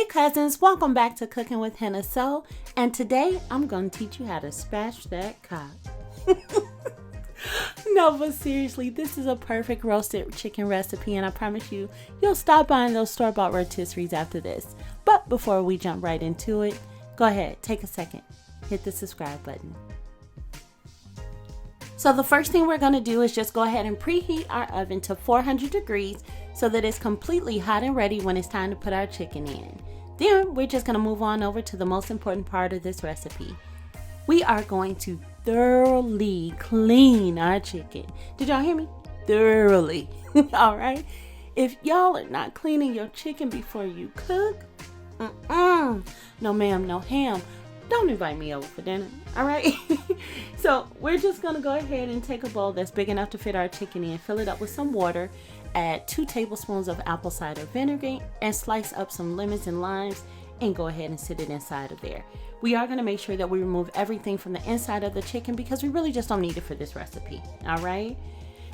Hey cousins, welcome back to Cooking with Henna So, and today I'm going to teach you how to spatch that cock. No, but seriously, this is a perfect roasted chicken recipe, and I promise you, you'll stop buying those store-bought rotisseries after this. But before we jump right into it, go ahead, take a second, hit the subscribe button. So the first thing we're going to do is just go ahead and preheat our oven to 400 degrees so that it's completely hot and ready when it's time to put our chicken in. Then we're just going to move on over to the most important part of this recipe. We are going to thoroughly clean our chicken. Did y'all hear me? Thoroughly. All right. If y'all are not cleaning your chicken before you cook, no ma'am, no ham, don't invite me over for dinner. All right. So we're just going to go ahead and take a bowl that's big enough to fit our chicken in, fill it up with some water, add 2 tablespoons of apple cider vinegar, and slice up some lemons and limes, and go ahead and sit it inside of there. We are going to make sure that we remove everything from the inside of the chicken because we really just don't need it for this recipe. All right.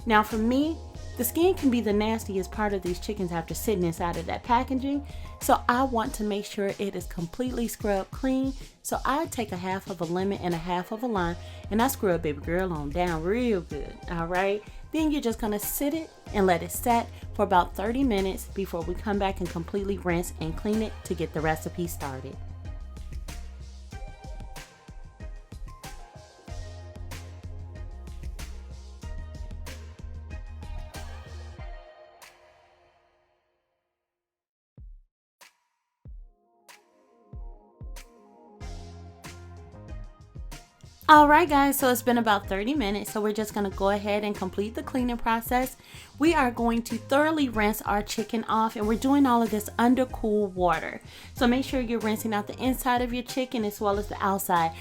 Now for me, the skin can be the nastiest part of these chickens after sitting inside of that packaging. So I want to make sure it is completely scrubbed clean. So I take a half of a lemon and a half of a lime, and I scrub baby girl on down real good. All right. Then you're just going to sit it and let it set for about 30 minutes before we come back and completely rinse and clean it to get the recipe started. Alright guys, so it's been about 30 minutes, so we're just going to go ahead and complete the cleaning process. We are going to thoroughly rinse our chicken off, and we're doing all of this under cool water. So make sure you're rinsing out the inside of your chicken as well as the outside.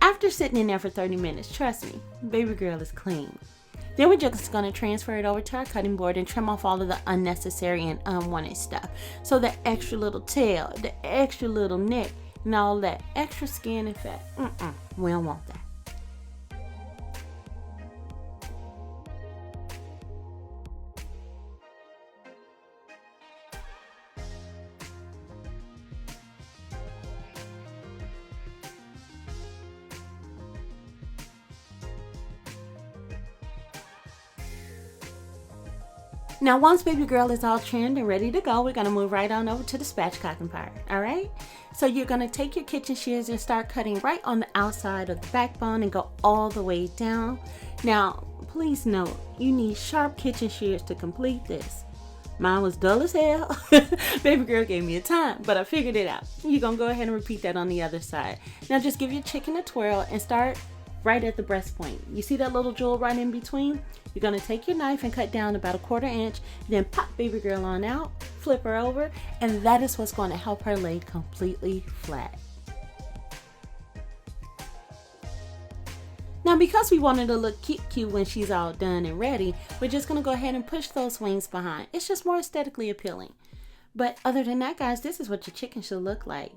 After sitting in there for 30 minutes, trust me, baby girl is clean. Then we're just going to transfer it over to our cutting board and trim off all of the unnecessary and unwanted stuff. So the extra little tail, the extra little neck, and all that extra skin and fat, we don't want that. Now once baby girl is all trimmed and ready to go, we're going to move right on over to the spatchcocking part. Alright, so you're going to take your kitchen shears and start cutting right on the outside of the backbone and go all the way down. Now please note, you need sharp kitchen shears to complete this. Mine was dull as hell. Baby girl gave me a time, but I figured it out. You're going to go ahead and repeat that on the other side. Now just give your chicken a twirl and start right at the breast point. You see that little jewel right in between? You're going to take your knife and cut down about 1/4 inch, then pop baby girl on out, flip her over, and that is what's going to help her lay completely flat. Now because we want her to look cute when she's all done and ready, we're just going to go ahead and push those wings behind. It's just more aesthetically appealing. But other than that guys, this is what your chicken should look like.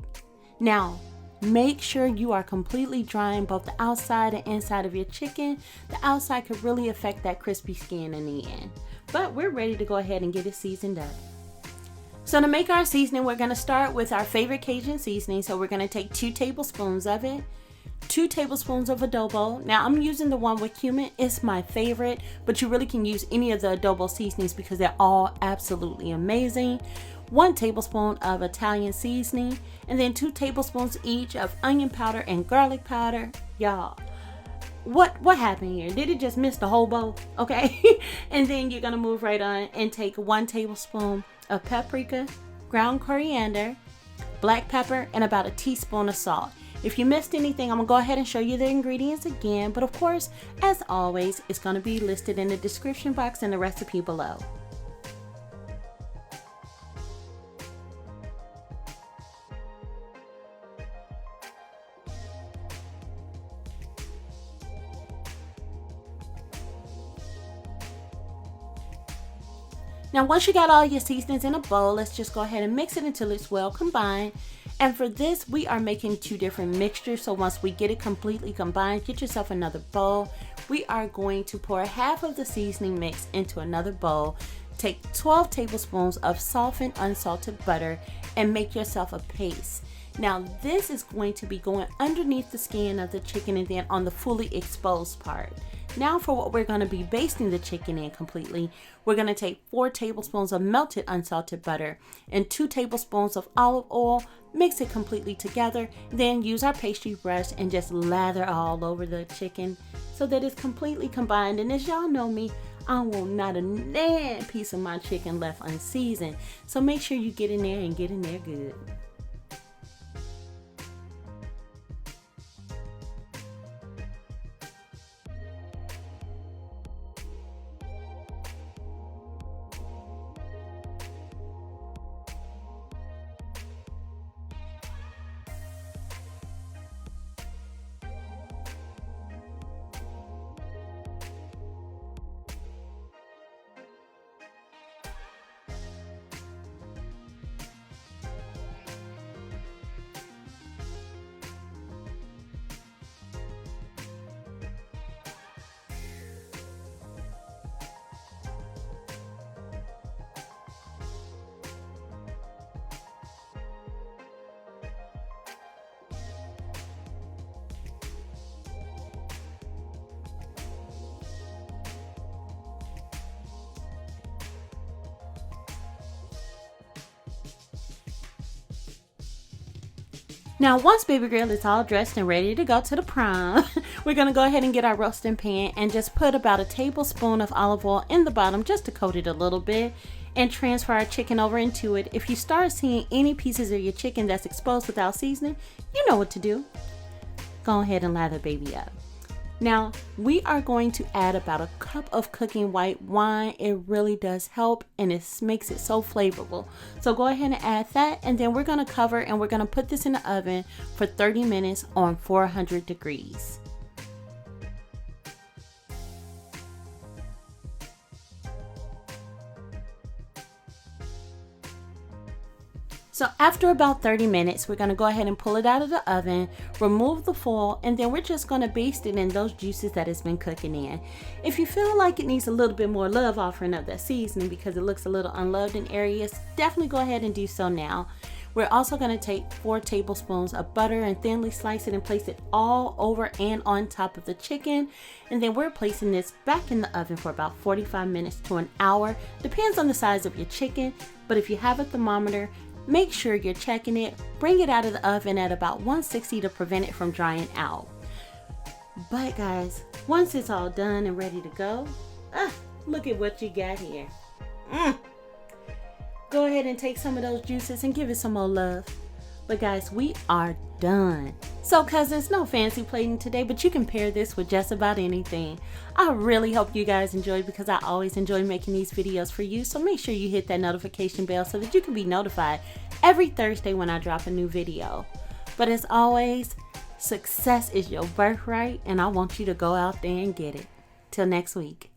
Now make sure you are completely drying both the outside and inside of your chicken. The outside could really affect that crispy skin in the end. But we're ready to go ahead and get it seasoned up. So to make our seasoning, we're going to start with our favorite Cajun seasoning. So we're going to take 2 tablespoons of it, 2 tablespoons of adobo. Now I'm using the one with cumin. It's my favorite, but you really can use any of the adobo seasonings because they're all absolutely amazing. 1 tablespoon of Italian seasoning, and then 2 tablespoons each of onion powder and garlic powder. Y'all, what happened here? Did it just miss the whole bowl? Okay. And then you're gonna move right on and take 1 tablespoon of paprika, ground coriander, black pepper, and about 1 teaspoon of salt. If you missed anything, I'm gonna go ahead and show you the ingredients again, but of course, as always, it's gonna be listed in the description box and the recipe below. Now once you got all your seasonings in a bowl, let's just go ahead and mix it until it's well combined. And for this, we are making 2 different mixtures. So once we get it completely combined, get yourself another bowl. We are going to pour half of the seasoning mix into another bowl. Take 12 tablespoons of softened unsalted butter and make yourself a paste. Now this is going to be going underneath the skin of the chicken and then on the fully exposed part. Now for what we're going to be basting the chicken in completely, we're going to take 4 tablespoons of melted unsalted butter and 2 tablespoons of olive oil, mix it completely together, then use our pastry brush and just lather all over the chicken so that it's completely combined. And as y'all know me, I want not a nan piece of my chicken left unseasoned. So make sure you get in there and get in there good. Now once baby girl is all dressed and ready to go to the prom, we're going to go ahead and get our roasting pan and just put about a tablespoon of olive oil in the bottom just to coat it a little bit and transfer our chicken over into it. If you start seeing any pieces of your chicken that's exposed without seasoning, you know what to do. Go ahead and lather baby up. Now we are going to add about a cup of cooking white wine. It really does help and it makes it so flavorful. So go ahead and add that, and then we're going to cover and we're going to put this in the oven for 30 minutes on 400 degrees. So after about 30 minutes, we're going to go ahead and pull it out of the oven, remove the foil, and then we're just going to baste it in those juices that it's been cooking in. If you feel like it needs a little bit more love offering of that seasoning because it looks a little unloved in areas, definitely go ahead and do so now. We're also going to take 4 tablespoons of butter and thinly slice it and place it all over and on top of the chicken. And then we're placing this back in the oven for about 45 minutes to an hour. Depends on the size of your chicken, but if you have a thermometer, make sure you're checking it. Bring it out of the oven at about 160 to prevent it from drying out. But guys, once it's all done and ready to go, look at what you got here. Go ahead and take some of those juices and give it some more love. But guys, we are done. So cousins, no fancy plating today, but you can pair this with just about anything. I really hope you guys enjoyed because I always enjoy making these videos for you. So make sure you hit that notification bell so that you can be notified every Thursday when I drop a new video. But as always, success is your birthright and I want you to go out there and get it. Till next week.